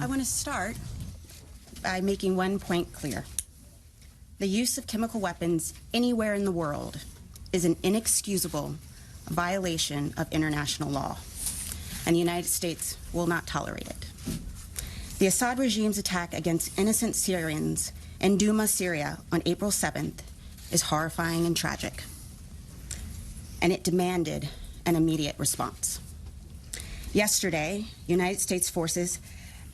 I want to start by making one point clear. The use of chemical weapons anywhere in the world is an inexcusable violation of international law, and the United States will not tolerate it. The Assad regime's attack against innocent Syrians in Douma, Syria on April 7th is horrifying and tragic, and it demanded an immediate response. Yesterday, United States forces,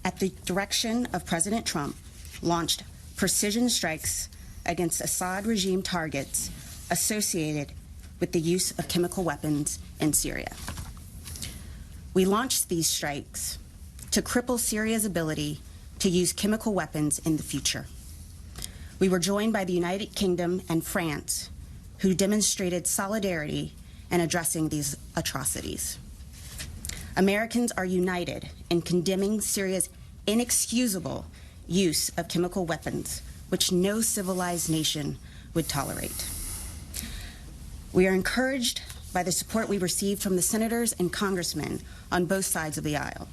at the direction of President Trump, launched precision strikes against Assad regime targets associated with the use of chemical weapons in Syria. We launched these strikes to cripple Syria's ability to use chemical weapons in the future. We were joined by the United Kingdom and France, who demonstrated solidarity in addressing these atrocities. Americans are united in condemning Syria's inexcusable use of chemical weapons, which no civilized nation would tolerate. We are encouraged by the support we received from the senators and congressmen on both sides of the aisle.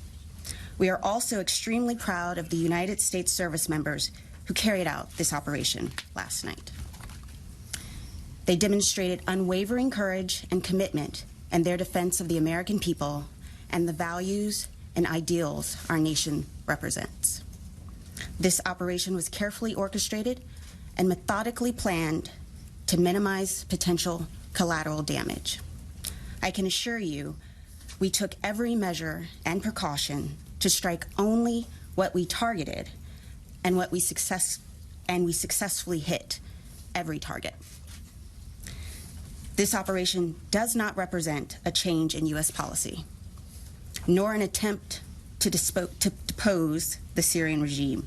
We are also extremely proud of the United States service members who carried out this operation last night. They demonstrated unwavering courage and commitment in their defense of the American people and the values and ideals our nation represents. This operation was carefully orchestrated and methodically planned to minimize potential collateral damage. I can assure you, we took every measure and precaution to strike only what we targeted, and we successfully hit every target. This operation does not represent a change in U.S. policy, nor an attempt to depose the Syrian regime.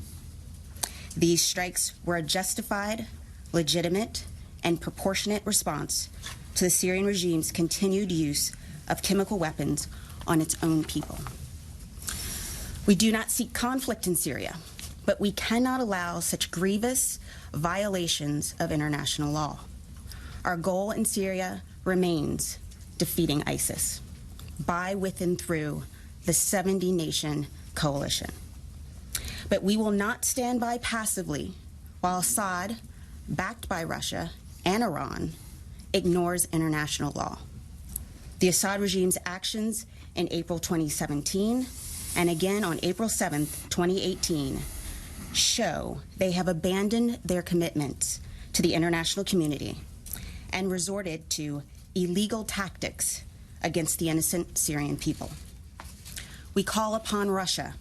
These strikes were a justified, legitimate, and proportionate response to the Syrian regime's continued use of chemical weapons on its own people. We do not seek conflict in Syria, but we cannot allow such grievous violations of international law. Our goal in Syria remains defeating ISIS by, with, and through the 70-nation coalition. But we will not stand by passively while Assad, backed by Russia and Iran, ignores international law. The Assad regime's actions in April 2017 and again on April 7th, 2018, show they have abandoned their commitments to the international community and resorted to illegal tactics against the innocent Syrian people. We call upon Russia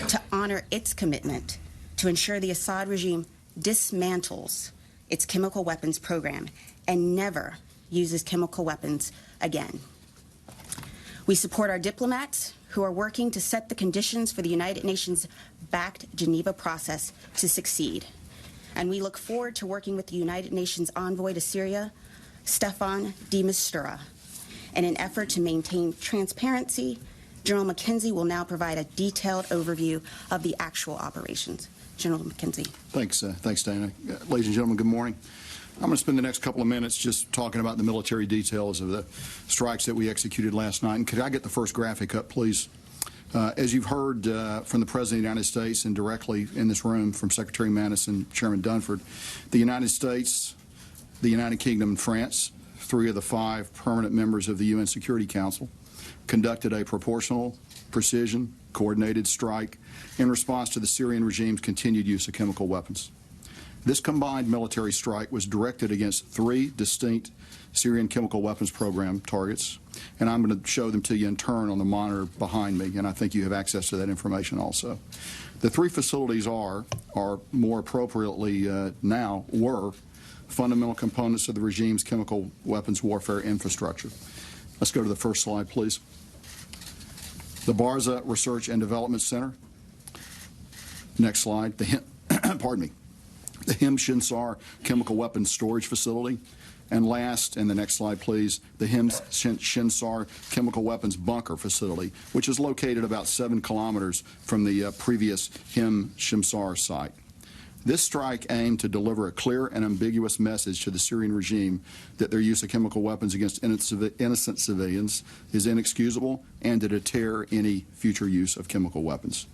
to honor its commitment to ensure the Assad regime dismantles its chemical weapons program and never uses chemical weapons again. We support our diplomats who are working to set the conditions for the United Nations-backed Geneva process to succeed. And we look forward to working with the United Nations envoy to Syria, Staffan de Mistura. In an effort to maintain transparency, General McKenzie will now provide a detailed overview of the actual operations. General McKenzie. Thanks, Dana. Ladies and gentlemen, good morning. I'm going to spend the next couple of minutes just talking about the military details of the strikes that we executed last night. And could I get the first graphic up, please? As you've heard from the President of the United States and directly in this room from Secretary Mattis and Chairman Dunford, the United States, the United Kingdom, and France, 3 of the 5 permanent members of the UN Security Council, conducted a proportional, precision, coordinated strike in response to the Syrian regime's continued use of chemical weapons. This combined military strike was directed against 3 distinct Syrian chemical weapons program targets, and I'm going to show them to you in turn on the monitor behind me, and I think you have access to that information also. The 3 facilities are more appropriately were fundamental components of the regime's chemical weapons warfare infrastructure. Let's go to the first slide, please. The Barza Research and Development Center. Next slide. Pardon me. The Him Shinsar Chemical Weapons Storage Facility. And last, and the next slide, please, the Him Shinsar Chemical Weapons Bunker Facility, which is located about 7 kilometers from the previous Him Shinsar site. This strike aimed to deliver a clear and ambiguous message to the Syrian regime that their use of chemical weapons against innocent civilians is inexcusable and to deter any future use of chemical weapons.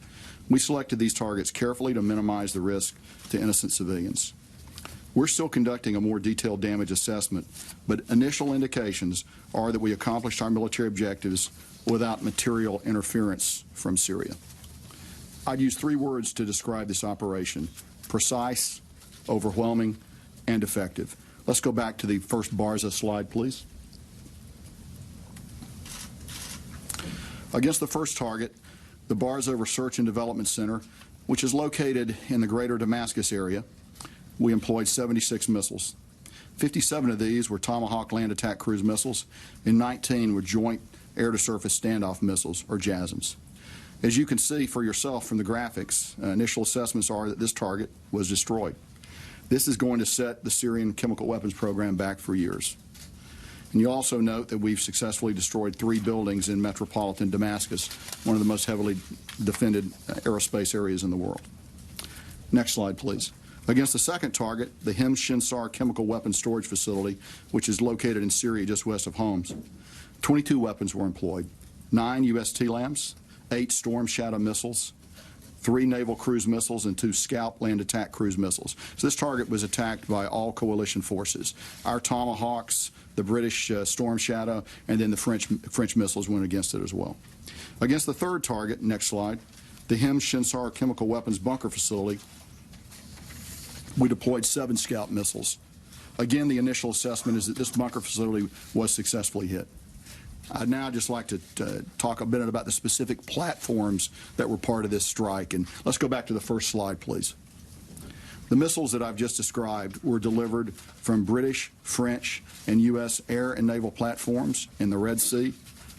We selected these targets carefully to minimize the risk to innocent civilians. We're still conducting a more detailed damage assessment, but initial indications are that we accomplished our military objectives without material interference from Syria. I'd use 3 words to describe this operation: precise, overwhelming, and effective. Let's go back to the first Barza slide, please. Against the first target, the Barza Research and Development Center, which is located in the greater Damascus area, we employed 76 missiles. 57 of these were Tomahawk land attack cruise missiles, and 19 were Joint Air-to-Surface Standoff Missiles, or JASSMs. As you can see for yourself from the graphics, initial assessments are that this target was destroyed. This is going to set the Syrian chemical weapons program back for years. And you also note that we've successfully destroyed 3 buildings in metropolitan Damascus, one of the most heavily defended aerospace areas in the world. Next slide, please. Against the second target, the Hem Shinsar chemical weapons storage facility, which is located in Syria just west of Homs, 22 weapons were employed: 9 U.S. TLAMs, 8 Storm Shadow missiles, 3 naval cruise missiles, and 2 Scalp land attack cruise missiles. So this target was attacked by all coalition forces. Our Tomahawks, the British Storm Shadow, and then the French missiles went against it as well. Against the third target, next slide, the Hem Shinsar chemical weapons bunker facility, we deployed 7 Scalp missiles. Again, the initial assessment is that this bunker facility was successfully hit. I'd now just like to talk a bit about the specific platforms that were part of this strike. And let's go back to the first slide, please. The missiles that I've just described were delivered from British, French, and U.S. air and naval platforms in the Red Sea,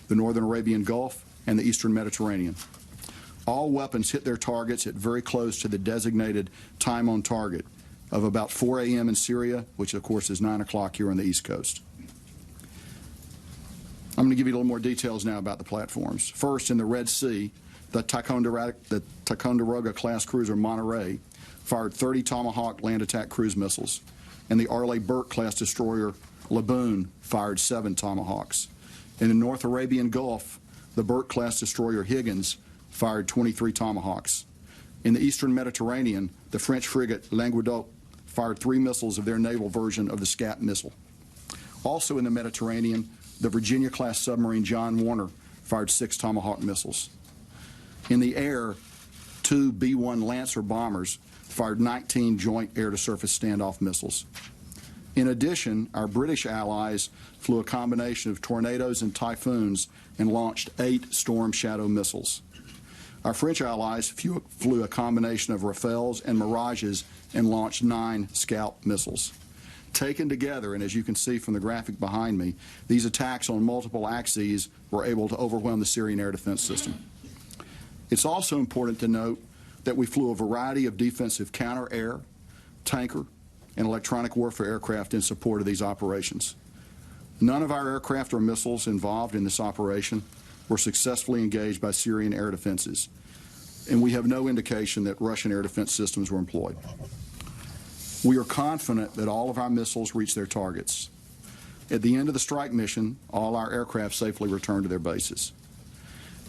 the Northern Arabian Gulf, and the Eastern Mediterranean. All weapons hit their targets at very close to the designated time on target of about 4 a.m. in Syria, which of course is 9 o'clock here on the East Coast. I'm going to give you a little more details now about the platforms. First, in the Red Sea, the Ticonderoga class cruiser Monterey fired 30 Tomahawk land attack cruise missiles, and the Arleigh Burke class destroyer Laboon fired 7 Tomahawks. In the North Arabian Gulf, the Burke class destroyer Higgins fired 23 Tomahawks. In the Eastern Mediterranean, the French frigate Languedoc fired 3 missiles of their naval version of the Scap missile. Also in the Mediterranean, the Virginia-class submarine John Warner fired 6 Tomahawk missiles. In the air, 2 B-1 Lancer bombers fired 19 Joint Air-to-Surface Standoff missiles. In addition, our British allies flew a combination of Tornadoes and Typhoons and launched 8 Storm Shadow missiles. Our French allies flew a combination of Rafales and Mirages and launched 9 Scalp missiles. Taken together, and as you can see from the graphic behind me, these attacks on multiple axes were able to overwhelm the Syrian air defense system. It's also important to note that we flew a variety of defensive counter-air, tanker, and electronic warfare aircraft in support of these operations. None of our aircraft or missiles involved in this operation were successfully engaged by Syrian air defenses, and we have no indication that Russian air defense systems were employed. We are confident that all of our missiles reached their targets. At the end of the strike mission, all our aircraft safely returned to their bases.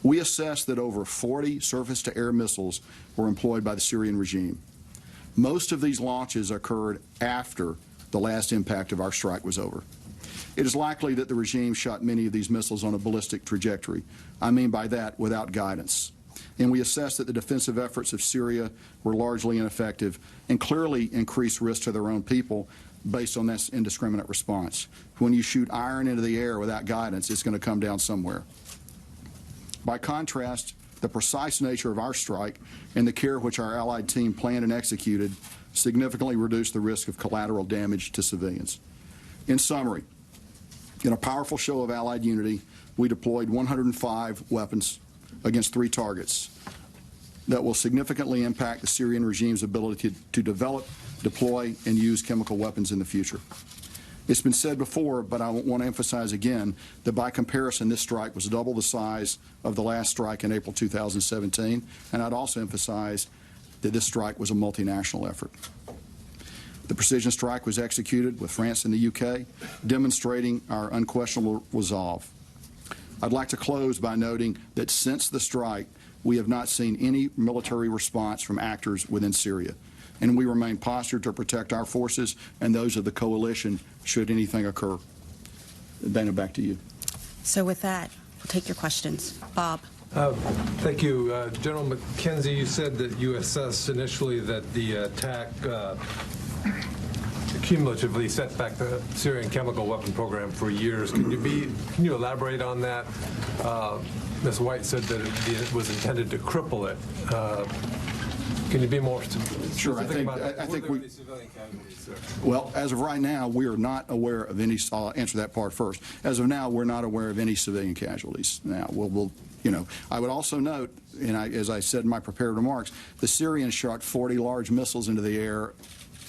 We assessed that over 40 surface-to-air missiles were employed by the Syrian regime. Most of these launches occurred after the last impact of our strike was over. It is likely that the regime shot many of these missiles on a ballistic trajectory. I mean by that, without guidance. And we assessed that the defensive efforts of Syria were largely ineffective and clearly increased risk to their own people based on this indiscriminate response. When you shoot iron into the air without guidance, it's going to come down somewhere. By contrast, the precise nature of our strike and the care which our allied team planned and executed significantly reduced the risk of collateral damage to civilians. In summary, in a powerful show of allied unity, we deployed 105 weapons against 3 targets that will significantly impact the Syrian regime's ability to develop, deploy, and use chemical weapons in the future. It's been said before, but I want to emphasize again that by comparison, this strike was double the size of the last strike in April 2017, and I'd also emphasize that this strike was a multinational effort. The precision strike was executed with France and the UK, demonstrating our unquestionable resolve. I'd like to close by noting that since the strike, we have not seen any military response from actors within Syria. And we remain postured to protect our forces and those of the coalition should anything occur. Dana, back to you. So with that, we'll take your questions. Bob. Thank you. General McKenzie, you said that you assessed initially that the attack cumulatively set back the Syrian chemical weapon program for years. Can you elaborate on that? Ms. White said that it was intended to cripple it. Can you be more specific? Sure. I think we. Well, as of right now, we are not aware of any. I'll answer that part first. As of now, we're not aware of any civilian casualties. Now, we'll I would also note, and as I said in my prepared remarks, the Syrians shot 40 large missiles into the air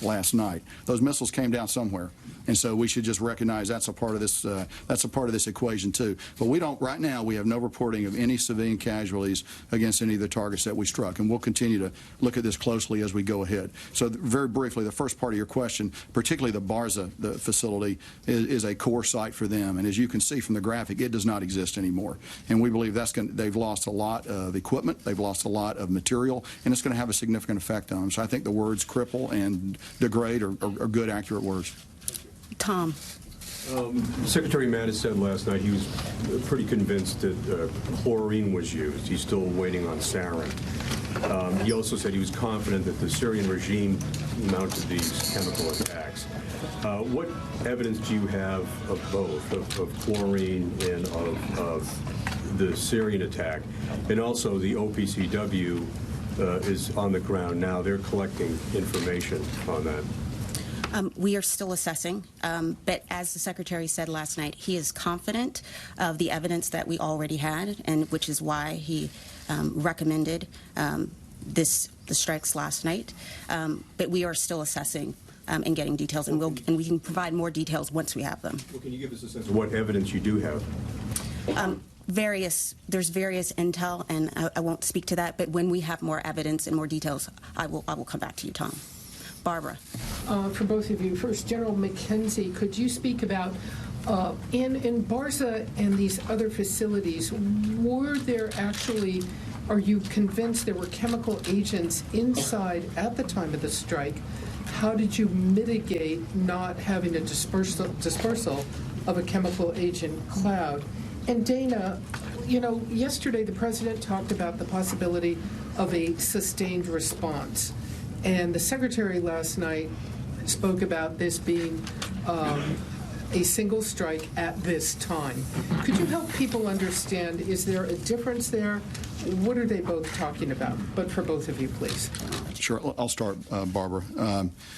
last night. Those missiles came down somewhere, and so we should just recognize that's a part of this. That's a part of this equation too. But we don't right now. We have no reporting of any civilian casualties against any of the targets that we struck, and we'll continue to look at this closely as we go ahead. So very briefly, the first part of your question, particularly the Barza facility, is a core site for them, and as you can see from the graphic, it does not exist anymore. And we believe they've lost a lot of equipment, they've lost a lot of material, and it's going to have a significant effect on them. So I think the words cripple and degrade are good, accurate words. Tom. Secretary Mattis said last night he was pretty convinced that chlorine was used. He's still waiting on sarin. He also said he was confident that the Syrian regime mounted these chemical attacks. What evidence do you have of both, of chlorine and of the Syrian attack? And also the OPCW is on the ground now. They're collecting information on that. We are still assessing, but as the Secretary said last night, he is confident of the evidence that we already had, and which is why he recommended the strikes last night. But we are still assessing and getting details, and we can provide more details once we have them. Well, can you give us a sense of what evidence you do have? There's various intel, and I won't speak to that, but when we have more evidence and more details, I will come back to you, Tom. Barbara. For both of you, first, General McKenzie, could you speak about in Barza and these other facilities, are you convinced there were chemical agents inside at the time of the strike? How did you mitigate not having a dispersal of a chemical agent cloud? And Dana, yesterday the president talked about the possibility of a sustained response. And the Secretary last night spoke about this being a single strike at this time. Could you help people understand, is there a difference there? What are they both talking about? But for both of you, please. Sure. I'll start, Barbara.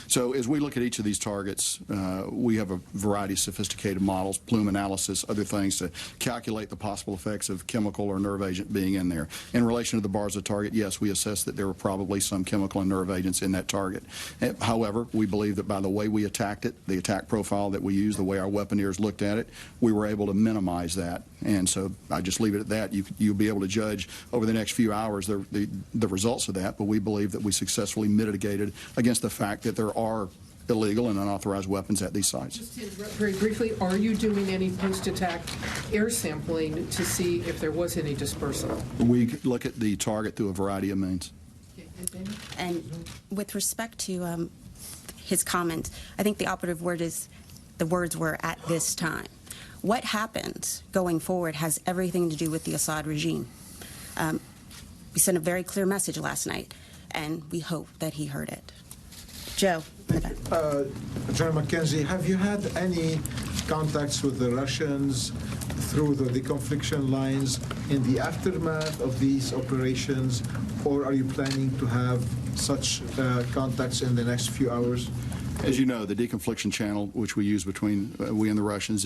So as we look at each of these targets, we have a variety of sophisticated models, plume analysis, other things to calculate the possible effects of chemical or nerve agent being in there. In relation to the Barza target, yes, we assessed that there were probably some chemical and nerve agents in that target. However, we believe that by the way we attacked it, the attack profile that we used, the way our weaponeers looked at it, we were able to minimize that. And so I just leave it at that. You'll be able to judge over the next few hours the results of that, but we believe that we successfully mitigated against the fact that there are illegal and unauthorized weapons at these sites. Just to interrupt very briefly, are you doing any post-attack air sampling to see if there was any dispersal? We look at the target through a variety of means. And with respect to his comment, I think the operative word is, the words were "at this time." What happens going forward has everything to do with the Assad regime. We sent a very clear message last night, and we hope that he heard it. Joe. General McKenzie, have you had any contacts with the Russians through the deconfliction lines in the aftermath of these operations, or are you planning to have such contacts in the next few hours? As you know, the deconfliction channel, which we use between we and the Russians,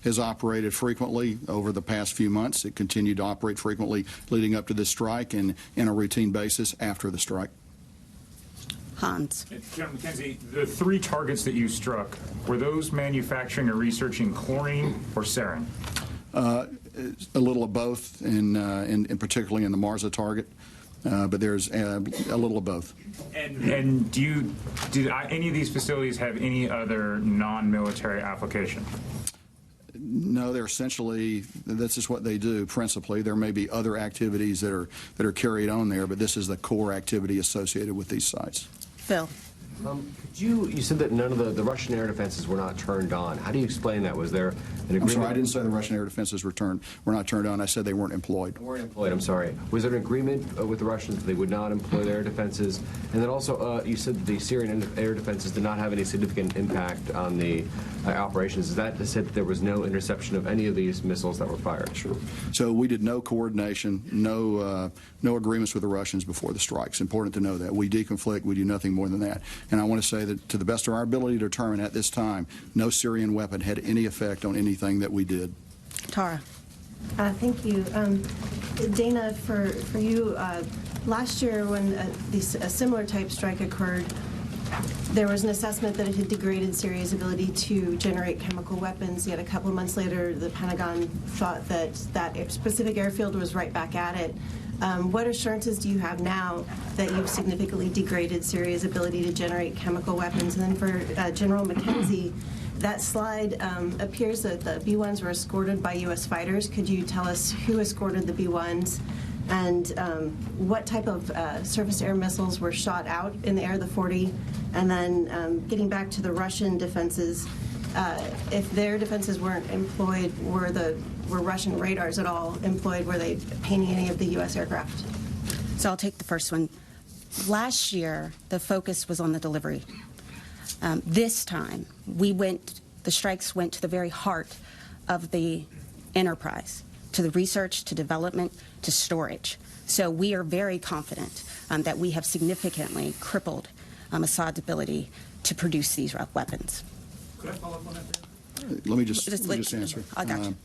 has operated frequently over the past few months. It continued to operate frequently leading up to this strike and in a routine basis after the strike. Hans. General McKenzie, the 3 targets that you struck, were those manufacturing or researching chlorine or sarin? A little of both, and particularly in the Marza target. But there's a little of both. And did any of these facilities have any other non-military application? No, they're essentially, this is what they do principally. There may be other activities that are carried on there, but this is the core activity associated with these sites. Phil. You said that none of the Russian air defenses were not turned on. How do you explain that? Was there an agreement? I'm sorry, I didn't say the Russian air defenses were not turned on. I said they weren't employed. They weren't employed, I'm sorry. Was there an agreement with the Russians that they would not employ their air defenses? And then also, you said that the Syrian air defenses did not have any significant impact on the operations. Is that to say that there was no interception of any of these missiles that were fired? Sure. So we did no coordination, no agreements with the Russians before the strikes. Important to know that. We deconflict. We do nothing more than that. And I want to say that to the best of our ability to determine at this time, no Syrian weapon had any effect on anything that we did. Tara. Thank you. Dana, for you, last year when a similar type strike occurred, there was an assessment that it had degraded Syria's ability to generate chemical weapons, yet a couple of months later the Pentagon thought that that specific airfield was right back at it. What assurances do you have now that you've significantly degraded Syria's ability to generate chemical weapons? And then for General McKenzie, that slide appears that the B-1s were escorted by U.S. fighters. Could you tell us who escorted the B-1s and what type of surface-air missiles were shot out in the air, the 40? And then getting back to the Russian defenses, if their defenses weren't employed, were Russian radars at all employed? Were they painting any of the U.S. aircraft? So I'll take the first one. Last year, the focus was on the delivery. This time, the strikes went to the very heart of the enterprise, to the research, to development, to storage. So we are very confident that we have significantly crippled Assad's ability to produce these weapons. Could I follow up on that? Let me just answer. I got you.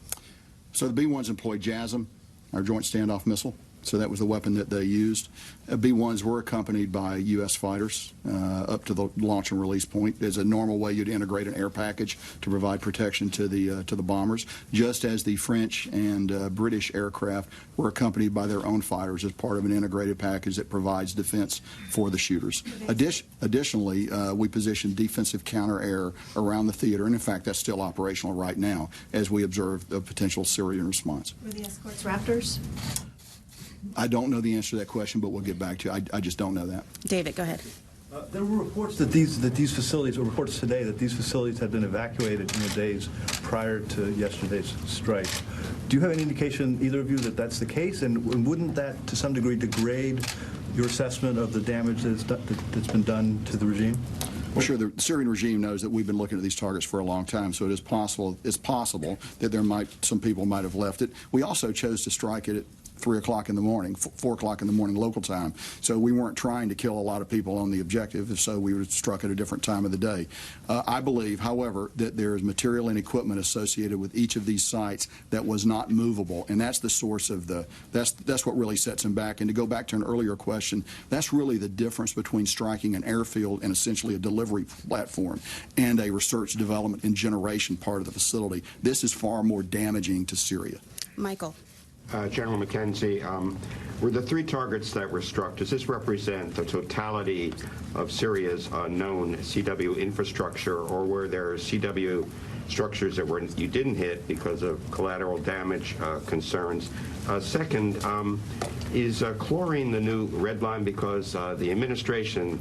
So the B-1s employed JASM, our Joint Standoff Missile. So that was the weapon that they used. B-1s were accompanied by U.S. fighters up to the launch and release point. There's a normal way you'd integrate an air package to provide protection to the bombers, just as the French and British aircraft were accompanied by their own fighters as part of an integrated package that provides defense for the shooters. Additionally, we positioned defensive counter-air around the theater, and in fact, that's still operational right now as we observe the potential Syrian response. Were the escorts Raptors? I don't know the answer to that question, but we'll get back to you. I just don't know that. David, go ahead. There were reports that these facilities, or reports today, that these facilities had been evacuated in the days prior to yesterday's strike. Do you have any indication, either of you, that that's the case? And wouldn't that, to some degree, degrade your assessment of the damage that's been done to the regime? Well, sure. The Syrian regime knows that we've been looking at these targets for a long time, so it is possible. It's possible that some people might have left it. We also chose to strike it at 3 o'clock in the morning, 4 o'clock in the morning local time. So we weren't trying to kill a lot of people on the objective, if so we would have struck at a different time of the day. I believe, however, that there is material and equipment associated with each of these sites that was not movable, and that's the source of that's what really sets them back. And to go back to an earlier question, that's really the difference between striking an airfield and essentially a delivery platform and a research, development, and generation part of the facility. This is far more damaging to Syria. Michael. General McKenzie, were the 3 targets that were struck, does this represent the totality of Syria's known CW infrastructure, or were there CW structures that you didn't hit because of collateral damage concerns? Second, is chlorine the new red line, because the administration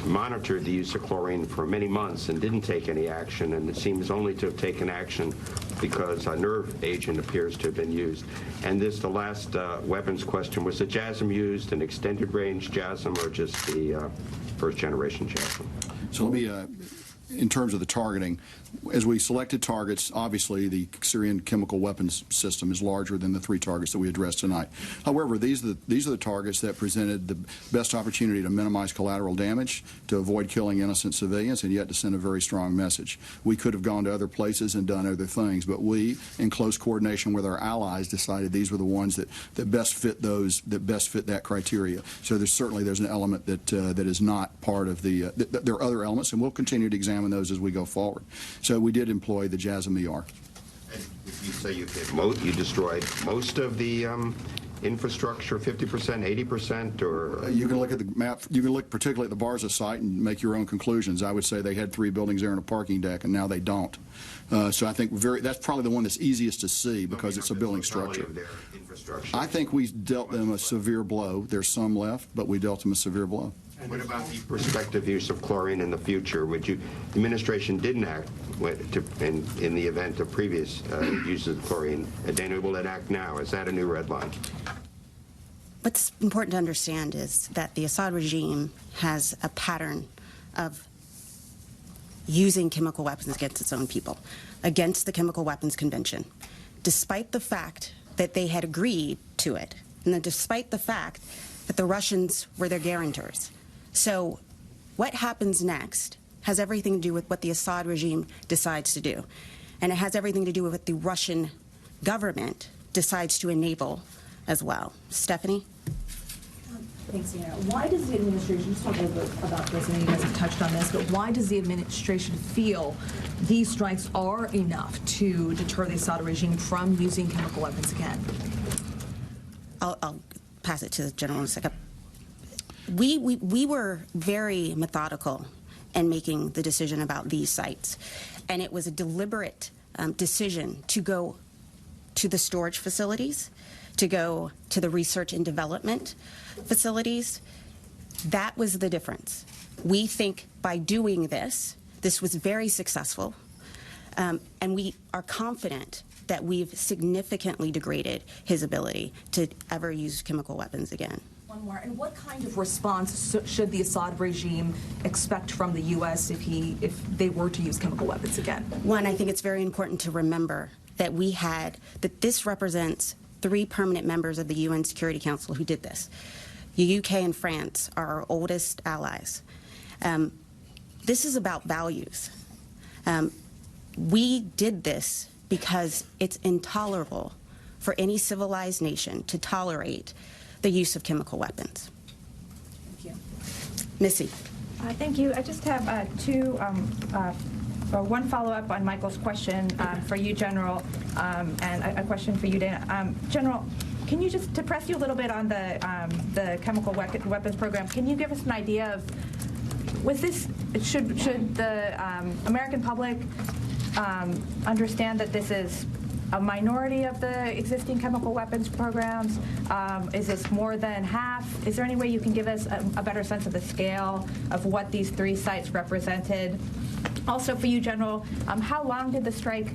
monitored the use of chlorine for many months and didn't take any action, and it seems only to have taken action because a nerve agent appears to have been used. And the last weapons question, was the JASM used, an extended range JASM, or just the first generation JASM? So let me, in terms of the targeting, as we selected targets, obviously the Syrian chemical weapons system is larger than the 3 targets that we addressed tonight. However, these are the targets that presented the best opportunity to minimize collateral damage, to avoid killing innocent civilians, and yet to send a very strong message. We could have gone to other places and done other things, but we, in close coordination with our allies, decided these were the ones that best fit that criteria. So there's an element that is not part of the. There are other elements, and we'll continue to examine those as we go forward. So we did employ the JASM ER. And you say you destroyed most of the infrastructure, 50%, 80%, or? You can look at the map. You can look particularly at the Barza site and make your own conclusions. I would say they had 3 buildings there and a parking deck, and now they don't. So I think that's probably the one that's easiest to see because it's a building structure. I think we dealt them a severe blow. There's some left, but we dealt them a severe blow. What about the prospective use of chlorine in the future? The administration didn't act in the event of previous uses of chlorine. Dana, will it act now? Is that a new red line? What's important to understand is that the Assad regime has a pattern of using chemical weapons against its own people, against the Chemical Weapons Convention, despite the fact that they had agreed to it, and then despite the fact that the Russians were their guarantors. So what happens next has everything to do with what the Assad regime decides to do. And it has everything to do with what the Russian government decides to enable as well. Stephanie? Thanks, Dana. Why does the administration, just talk a little bit about this, and you guys have touched on this, but why does the administration feel these strikes are enough to deter the Assad regime from using chemical weapons again? I'll pass it to the general in a second. We were very methodical in making the decision about these sites, and it was a deliberate decision to go to the storage facilities, to go to the research and development facilities. That was the difference. We think by doing this was very successful, and we are confident that we've significantly degraded his ability to ever use chemical weapons again. One more. And what kind of response should the Assad regime expect from the U.S. if they were to use chemical weapons again? One, I think it's very important to remember that that this represents 3 permanent members of the UN Security Council who did this. The UK and France are our oldest allies. This is about values. We did this because it's intolerable for any civilized nation to tolerate the use of chemical weapons. Thank you. Missy. Thank you. I just have one follow-up on Michael's question for you, General, and a question for you, Dana. General, can you just, to press you a little bit on the chemical weapons program, can you give us an idea of, with this, should the American public understand that this is a minority of the existing chemical weapons programs? Is this more than half? Is there any way you can give us a better sense of the scale of what these 3 sites represented? Also for you, General, how long did the strike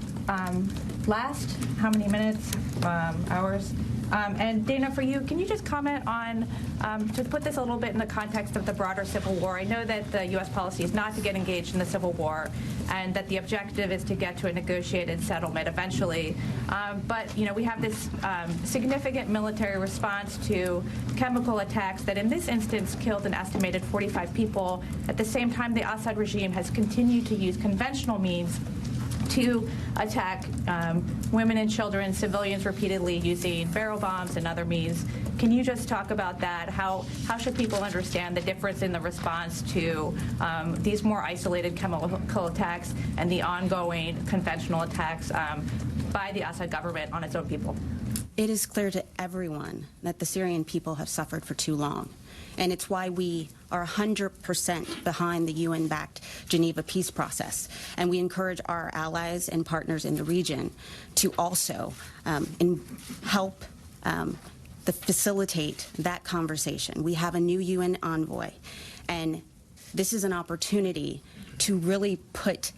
last? How many minutes, hours? And Dana, for you, can you just comment on, to put this a little bit in the context of the broader civil war? I know that the U.S. policy is not to get engaged in the civil war, and that the objective is to get to a negotiated settlement eventually. But, you know, we have this significant military response to chemical attacks that in this instance killed an estimated 45 people. At the same time, the Assad regime has continued to use conventional means to attack women and children, civilians repeatedly using barrel bombs and other means. Can you just talk about that? How should people understand the difference in the response to these more isolated chemical attacks and the ongoing conventional attacks by the Assad government on its own people? It is clear to everyone that the Syrian people have suffered for too long. And it's why we are 100% behind the UN-backed Geneva peace process. And we encourage our allies and partners in the region to also help facilitate that conversation. We have a new UN envoy, and this is an opportunity to really put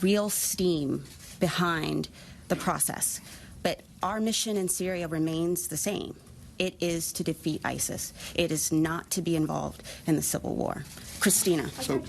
real steam behind the process. But our mission in Syria remains the same. It is to defeat ISIS. It is not to be involved in the civil war. Christina. So,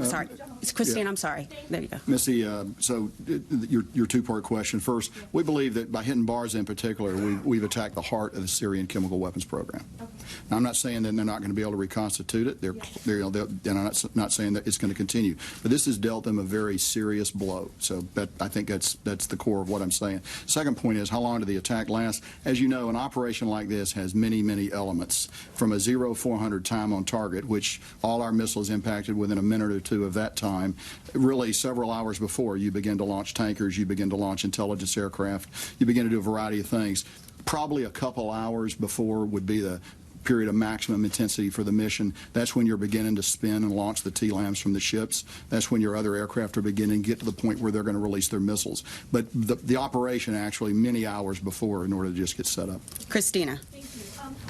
sorry. It's Christina, yeah. I'm sorry. There you go. Missy, so your 2-part question. First, we believe that by hitting Barza in particular, we've attacked the heart of the Syrian chemical weapons program. Okay. Now, I'm not saying that they're not going to be able to reconstitute it. And I'm not saying that it's going to continue. But this has dealt them a very serious blow. So I think that's the core of what I'm saying. Second point is, how long did the attack last? As you know, an operation like this has many, many elements. From a 0-400 time on target, which all our missiles impacted within a minute or 2 of that time. Really, several hours before, you begin to launch tankers, you begin to launch intelligence aircraft, you begin to do a variety of things. Probably a couple hours before would be the period of maximum intensity for the mission. That's when you're beginning to spin and launch the TLAMs from the ships. That's when your other aircraft are beginning to get to the point where they're going to release their missiles. But the operation actually many hours before in order to just get set up. Christina. Thank you.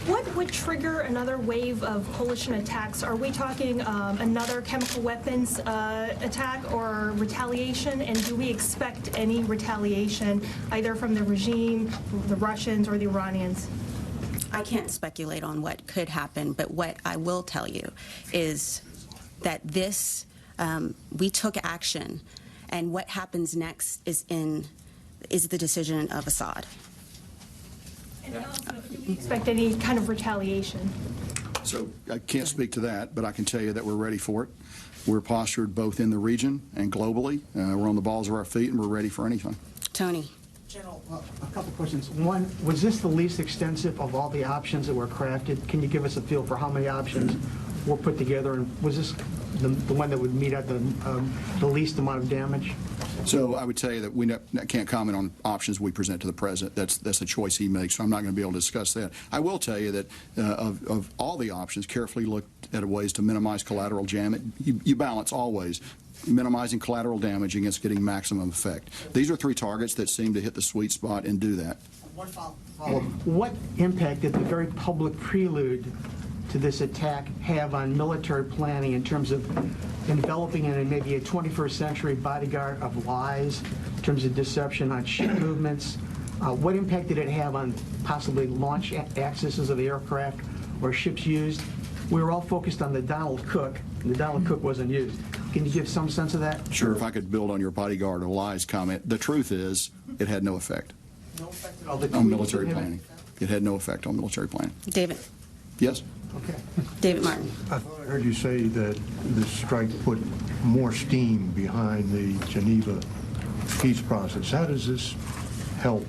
What would trigger another wave of coalition attacks? Are we talking another chemical weapons attack or retaliation? And do we expect any retaliation either from the regime, the Russians, or the Iranians? I can't speculate on what could happen, but what I will tell you is that we took action, and what happens next is the decision of Assad. And also, do we expect any kind of retaliation? So I can't speak to that, but I can tell you that we're ready for it. We're postured both in the region and globally. We're on the balls of our feet, and we're ready for anything. Tony. General, a couple questions. One, was this the least extensive of all the options that were crafted? Can you give us a feel for how many options were put together, and was this the one that would meet at the least amount of damage? So I would tell you that we can't comment on options we present to the president. That's a choice he makes, so I'm not going to be able to discuss that. I will tell you that of all the options, carefully looked at ways to minimize collateral damage. You balance always minimizing collateral damage against getting maximum effect. These are three targets that seem to hit the sweet spot and do that. One follow-up. What impact did the very public prelude to this attack have on military planning in terms of enveloping in maybe a 21st century bodyguard of lies, in terms of deception on ship movements? What impact did it have on possibly launch accesses of the aircraft or ships used? We were all focused on the Donald Cook, and the Donald Cook wasn't used. Can you give some sense of that? Sure. If I could build on your bodyguard of lies comment, the truth is it had no effect. No effect at all. On military planning. It had no effect on military planning. David. Yes? Okay. David Martin. I thought I heard you say that the strike put more steam behind the Geneva peace process. How does this help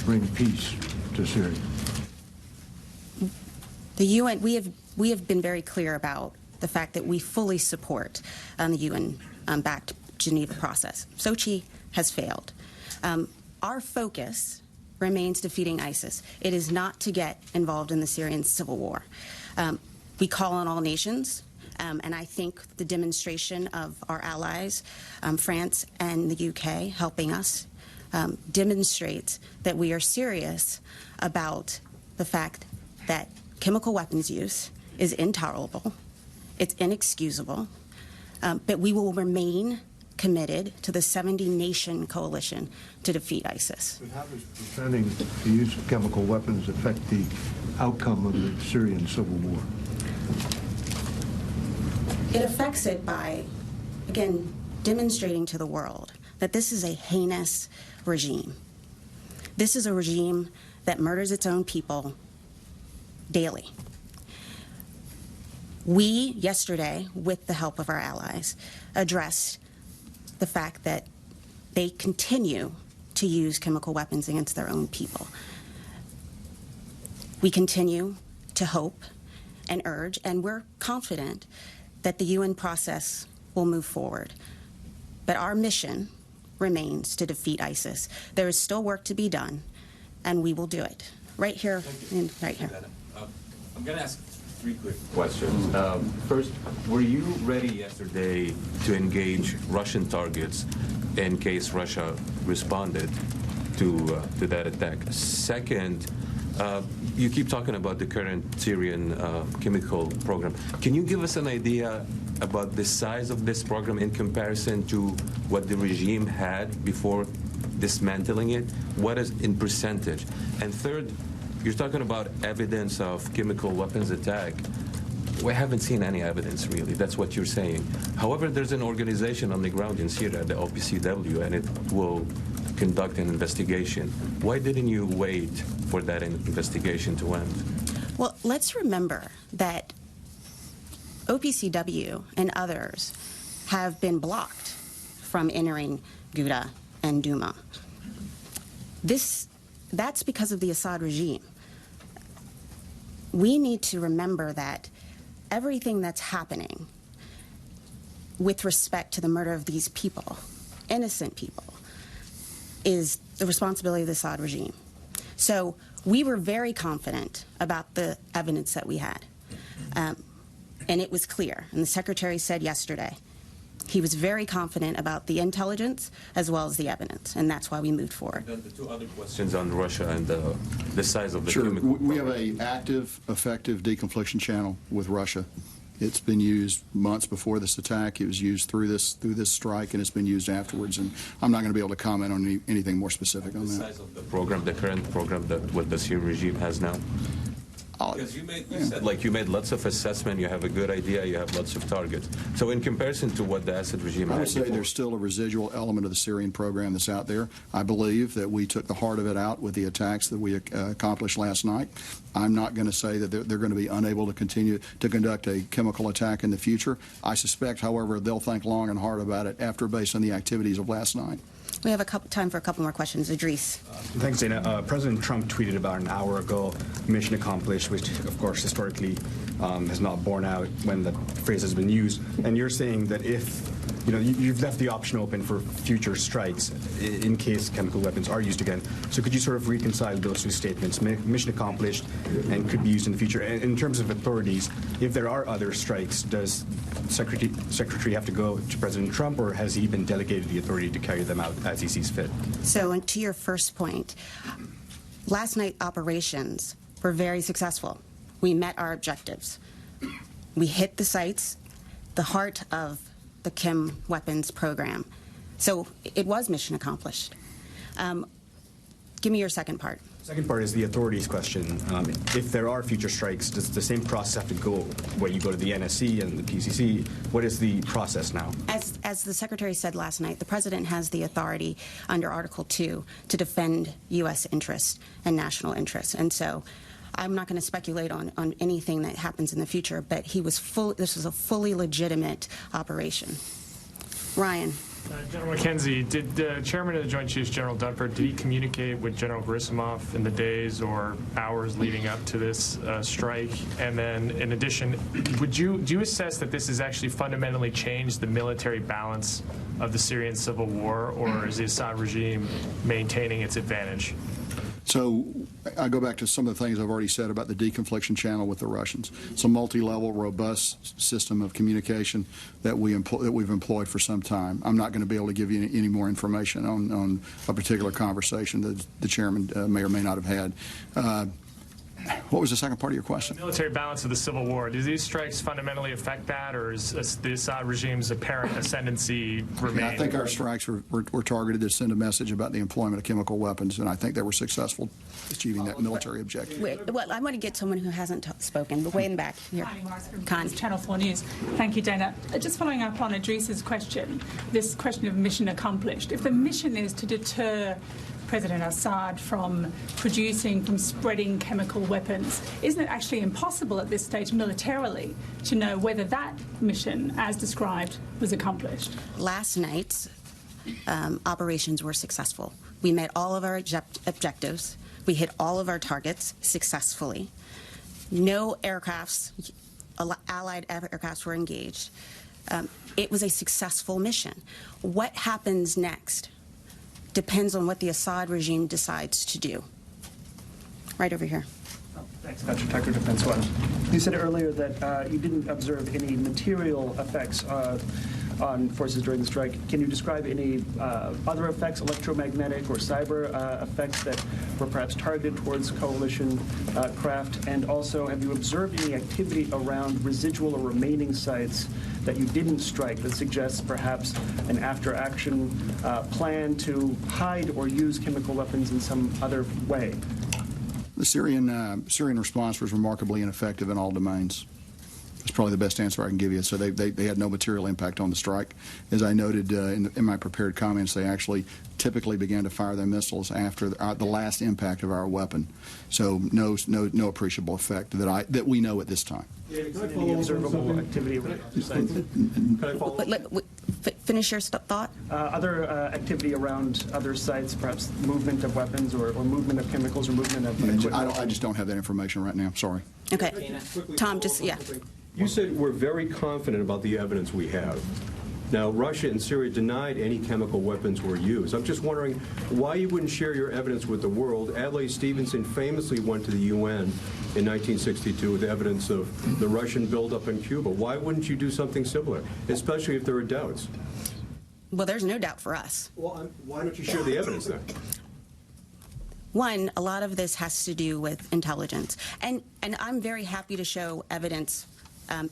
bring peace to Syria? The UN, we have been very clear about the fact that we fully support the UN-backed Geneva process. Sochi has failed. Our focus remains defeating ISIS. It is not to get involved in the Syrian civil war. We call on all nations, and I think the demonstration of our allies, France and the UK, helping us, demonstrates that we are serious about the fact that chemical weapons use is intolerable, it's inexcusable, but we will remain committed to the 70-nation coalition to defeat ISIS. But how does preventing the use of chemical weapons affect the outcome of the Syrian civil war? It affects it by, again, demonstrating to the world that this is a heinous regime. This is a regime that murders its own people daily. We, yesterday, with the help of our allies, addressed the fact that they continue to use chemical weapons against their own people. We continue to hope and urge, and we're confident that the UN process will move forward. But our mission remains to defeat ISIS. There is still work to be done, and we will do it. Right here, and right here. I'm going to ask three quick questions. First, were you ready yesterday to engage Russian targets in case Russia responded to that attack? Second, you keep talking about the current Syrian chemical program. Can you give us an idea about the size of this program in comparison to what the regime had before dismantling it? What is in percentage? And third, you're talking about evidence of chemical weapons attack. We haven't seen any evidence, really. That's what you're saying. However, there's an organization on the ground in Syria, the OPCW, and it will conduct an investigation. Why didn't you wait for that investigation to end? Well, let's remember that OPCW and others have been blocked from entering Ghouta and Douma. That's because of the Assad regime. We need to remember that everything that's happening with respect to the murder of these people, innocent people, is the responsibility of the Assad regime. So we were very confident about the evidence that we had. And it was clear. And the Secretary said yesterday, he was very confident about the intelligence as well as the evidence, and that's why we moved forward. Then the two other questions on Russia and the size of the Sure. chemical. We have an active, effective deconfliction channel with Russia. It's been used months before this attack. It was used through this strike, and it's been used afterwards. And I'm not going to be able to comment on anything more specific on that. The size of the program, the current program that what the Syrian regime has now. Because you said, like, you made lots of assessment, you have a good idea, you have lots of targets. So in comparison to what the Assad regime I would had say before, there's still a residual element of the Syrian program that's out there. I believe that we took the heart of it out with the attacks that we accomplished last night. I'm not going to say that they're going to be unable to continue to conduct a chemical attack in the future. I suspect, however, they'll think long and hard about it based on the activities of last night. We have time for a couple more questions. Idris. Thanks, Dana. President Trump tweeted about an hour ago, mission accomplished, which, of course, historically has not borne out when the phrase has been used. And you're saying that if, you've left the option open for future strikes in case chemical weapons are used again. So could you sort of reconcile those two statements, mission accomplished and could be used in the future? And in terms of authorities, if there are other strikes, does Secretary have to go to President Trump, or has he been delegated the authority to carry them out as he sees fit? So to your first point, last night operations were very successful. We met our objectives. We hit the sites, the heart of the chem weapons program. So it was mission accomplished. Give me your second part. Second part is the authorities question. If there are future strikes, does the same process have to go where you go to the NSC and the PCC? What is the process now? As the Secretary said last night, the President has the authority under Article 2 to defend U.S. interests and national interests. And so I'm not going to speculate on anything that happens in the future, but this was a fully legitimate operation. Ryan. General McKenzie, did the Chairman of the Joint Chiefs, General Dunford, did he communicate with General Gerasimov in the days or hours leading up to this strike? And then, in addition, do you assess that this has actually fundamentally changed the military balance of the Syrian civil war, or is the Assad regime maintaining its advantage? So I go back to some of the things I've already said about the deconfliction channel with the Russians. It's a multi-level, robust system of communication that we've employed for some time. I'm not going to be able to give you any more information on a particular conversation that the chairman may or may not have had. What was the second part of your question? The military balance of the civil war. Do these strikes fundamentally affect that, or is the Assad regime's apparent ascendancy remain? I think our strikes were targeted to send a message about the employment of chemical weapons, and I think they were successful achieving that military objective. Well, I want to get someone who hasn't spoken, but way in the back here. Connie. Channel 4 News. Thank you, Dana. Just following up on Idris's question, this question of mission accomplished. If the mission is to deter President Assad from spreading chemical weapons, isn't it actually impossible at this stage militarily to know whether that mission, as described, was accomplished? Last night's operations were successful. We met all of our objectives. We hit all of our targets successfully. No aircrafts, allied aircrafts were engaged. It was a successful mission. What happens next depends on what the Assad regime decides to do. Right over here. Thanks, Patrick Tucker, Defense One. You said earlier that you didn't observe any material effects on forces during the strike. Can you describe any other effects, electromagnetic or cyber effects that were perhaps targeted towards coalition craft? And also, have you observed any activity around residual or remaining sites that you didn't strike that suggests perhaps an after-action plan to hide or use chemical weapons in some other way? The Syrian response was remarkably ineffective in all domains. That's probably the best answer I can give you. So they had no material impact on the strike. As I noted in my prepared comments, they actually typically began to fire their missiles after the last impact of our weapon. So no appreciable effect that we know at this time. Any observable activity around other sites? Can I follow up? Finish your thought. Other activity around other sites, perhaps movement of weapons or movement of chemicals or movement of equipment? I just don't have that information right now. Sorry. Okay. Tom, just, yeah. You said we're very confident about the evidence we have. Now, Russia and Syria denied any chemical weapons were used. I'm just wondering why you wouldn't share your evidence with the world. Adlai Stevenson famously went to the UN in 1962 with evidence of the Russian buildup in Cuba. Why wouldn't you do something similar, especially if there are doubts? Well, there's no doubt for us. Well, why don't you share the evidence then? One, a lot of this has to do with intelligence. And I'm very happy to show evidence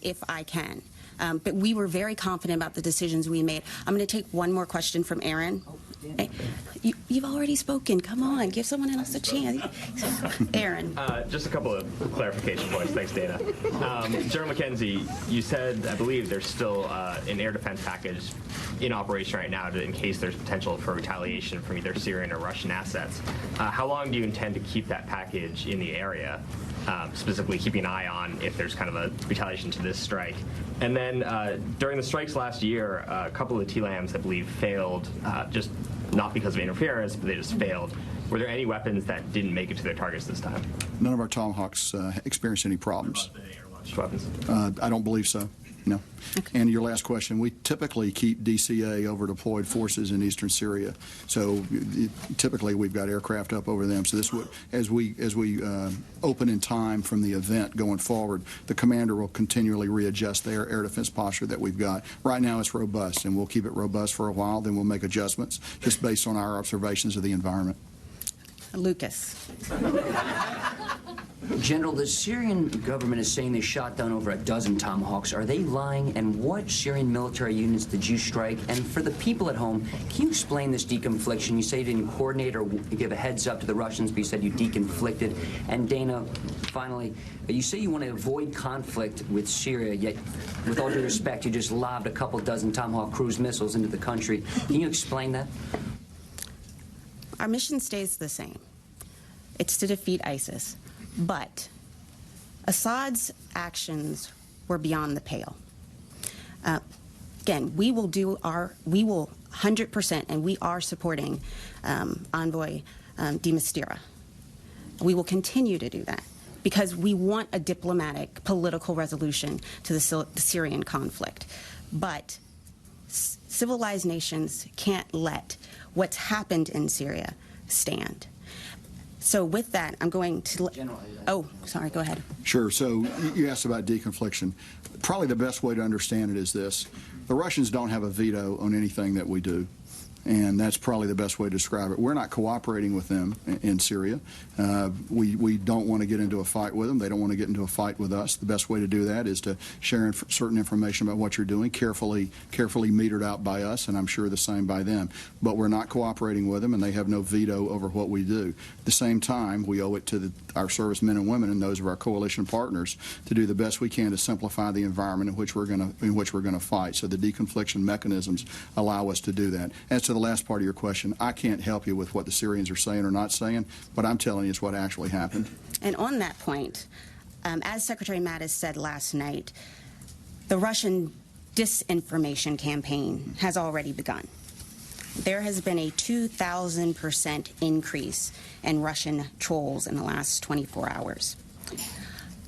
if I can. But we were very confident about the decisions we made. I'm going to take one more question from Aaron. You've already spoken. Come on, give someone else a chance. Aaron. Just a couple of clarification points. Thanks, Dana. General McKenzie, you said, I believe, there's still an air defense package in operation right now in case there's potential for retaliation from either Syrian or Russian assets. How long do you intend to keep that package in the area, specifically keeping an eye on if there's kind of a retaliation to this strike? And then during the strikes last year, a couple of the TLAMs, I believe, failed, just not because of interference, but they just failed. Were there any weapons that didn't make it to their targets this time? None of our Tomahawks experienced any problems. What about the air-launched weapons? I don't believe so. No. Okay. And your last question, we typically keep DCA over deployed forces in eastern Syria. So typically we've got aircraft up over them. So this would, as we open in time from the event going forward, the commander will continually readjust the air defense posture that we've got. Right now it's robust, and we'll keep it robust for a while. Then we'll make adjustments just based on our observations of the environment. Lucas. General, the Syrian government is saying they shot down over a dozen Tomahawks. Are they lying? And what Syrian military units did you strike? And for the people at home, can you explain this deconfliction? You say you didn't coordinate or give a heads up to the Russians, but you said you deconflicted. And Dana, finally, you say you want to avoid conflict with Syria, yet, with all due respect, you just lobbed a couple dozen Tomahawk cruise missiles into the country. Can you explain that? Our mission stays the same. It's to defeat ISIS. But Assad's actions were beyond the pale. Again, we will 100%, and we are supporting Envoy de Mistura. We will continue to do that because we want a diplomatic, political resolution to the Syrian conflict. But civilized nations can't let what's happened in Syria stand. So with that, I'm going to... Oh, sorry, go ahead. Sure. So you asked about deconfliction. Probably the best way to understand it is this. The Russians don't have a veto on anything that we do. And that's probably the best way to describe it. We're not cooperating with them in Syria. We don't want to get into a fight with them. They don't want to get into a fight with us. The best way to do that is to share certain information about what you're doing, carefully metered out by us, and I'm sure the same by them. But we're not cooperating with them, and they have no veto over what we do. At the same time, we owe it to our servicemen and women and those of our coalition partners to do the best we can to simplify the environment in which we're going to fight. So the deconfliction mechanisms allow us to do that. As to the last part of your question, I can't help you with what the Syrians are saying or not saying, but I'm telling you it's what actually happened. And on that point, as Secretary Mattis said last night, the Russian disinformation campaign has already begun. There has been a 2,000% increase in Russian trolls in the last 24 hours.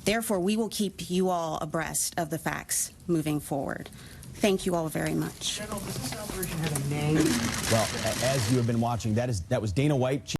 Therefore, we will keep you all abreast of the facts moving forward. Thank you all very much. General, does this operation have a name? Well, as you have been watching, that was Dana White.